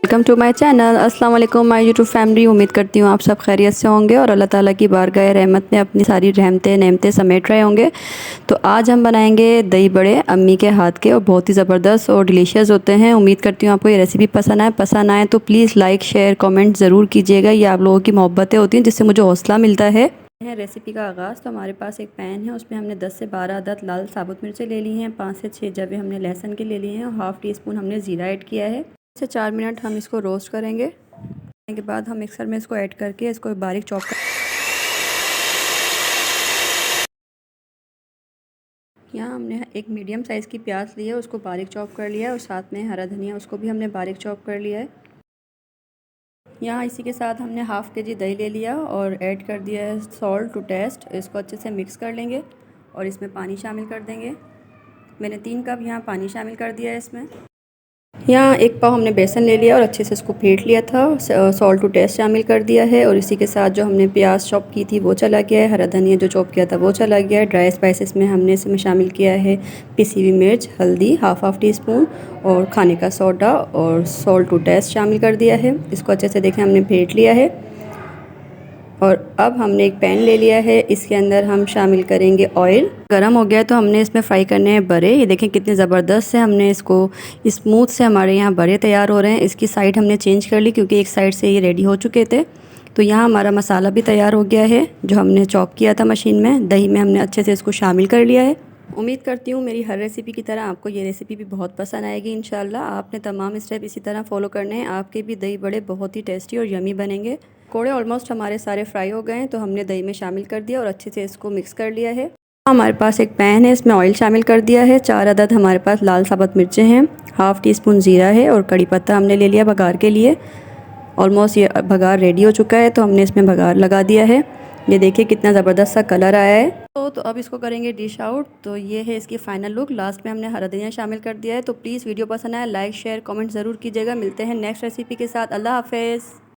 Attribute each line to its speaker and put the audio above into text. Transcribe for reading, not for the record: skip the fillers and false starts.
Speaker 1: Welcome to my channel. अस्सलाम वालेकुम my YouTube family. उम्मीद करती हूँ आप सब खैरियत से होंगे और अल्लाह ताला की बारगाह रहमत में अपनी सारी रहमतें नेमतें समेट रहे होंगे। तो आज हम बनाएंगे दही बड़े अम्मी के हाथ के, और बहुत ही ज़बरदस्त और डिलीशियस होते हैं। उम्मीद करती हूँ आपको ये रेसिपी पसंद आए तो प्लीज़ लाइक शेयर कमेंट ज़रूर कीजिएगा। ये आप लोगों की मोहब्बतें होती हैं जिससे मुझे हौसला मिलता है। रेसिपी का आगाज़। तो हमारे पास एक पैन है, उसमें हमने 10 से 12 अदद लाल साबुत मिर्चें ले ली हैं, 5 से 6 जबे हमने लहसुन के ले लिए हैं और हाफ़ टी स्पून हमने ज़ीरा ऐड किया है। से 4 मिनट हम इसको रोस्ट करेंगे। के बाद हम मिक्सर में इसको ऐड करके इसको बारीक चॉप कर। यहाँ हमने एक मीडियम साइज़ की प्याज ली है, उसको बारीक चॉप कर लिया है, और साथ में हरा धनिया उसको भी हमने बारीक चॉप कर लिया है। यहाँ इसी के साथ हमने हाफ़ केजी दही ले लिया और ऐड कर दिया है सॉल्ट टू टेस्ट। इसको अच्छे से मिक्स कर लेंगे और इसमें पानी शामिल कर देंगे। मैंने 3 कप यहाँ पानी शामिल कर दिया है इसमें। यहाँ 1 पाव हमने बेसन ले लिया और अच्छे से इसको फेंट लिया था। सॉल्ट टू टेस्ट शामिल कर दिया है, और इसी के साथ जो हमने प्याज चॉप की थी वो चला गया है, हरा धनिया जो चॉप किया था वो चला गया है। ड्राई स्पाइसेस में हमने इसमें शामिल किया है पिसी हुई मिर्च, हल्दी हाफ टी स्पून और खाने का सोडा और सॉल्ट टू टेस्ट शामिल कर दिया है। इसको अच्छे से देखें हमने फेंट लिया है। और अब हमने एक पैन ले लिया है, इसके अंदर हम शामिल करेंगे ऑयल। गरम हो गया है तो हमने इसमें फ्राई करने हैं बड़े। ये देखें कितने ज़बरदस्त से हमने इसको स्मूथ से हमारे यहाँ बड़े तैयार हो रहे हैं। इसकी साइड हमने चेंज कर ली क्योंकि एक साइड से ये रेडी हो चुके थे। तो यहाँ हमारा मसाला भी तैयार हो गया है जो हमने चॉप किया था मशीन में। दही में हमने अच्छे से इसको शामिल कर लिया है। उम्मीद करती हूँ मेरी हर रेसिपी की तरह आपको ये रेसिपी भी बहुत पसंद आएगी इंशाल्लाह। आपने तमाम स्टेप इसी तरह फॉलो करने हैं, आपके भी दही बड़े बहुत ही टेस्टी और यमी बनेंगे। पकौड़े ऑलमोस्ट हमारे सारे फ्राई हो गए हैं, तो हमने दही में शामिल कर दिया और अच्छे से इसको मिक्स कर लिया है। हमारे पास एक पैन है, इसमें ऑयल शामिल कर दिया है। 4 अदद हमारे पास लाल साबुत मिर्चें हैं, हाफ़ टी स्पून ज़ीरा है और कड़ी पत्ता हमने ले लिया बघार के लिए। ऑलमोस्ट ये बघार रेडी हो चुका है, तो हमने इसमें बघार लगा दिया है। ये देखिए कितना ज़बरदस्त सा कलर आया है। तो अब इसको करेंगे डिश आउट। तो ये है इसकी फ़ाइनल लुक। लास्ट में हमने हरा धनिया शामिल कर दिया है। तो प्लीज़ वीडियो पसंद आए लाइक शेयर कमेंट ज़रूर कीजिएगा। मिलते हैं नेक्स्ट रेसिपी के साथ। अल्लाह हाफ़िज़।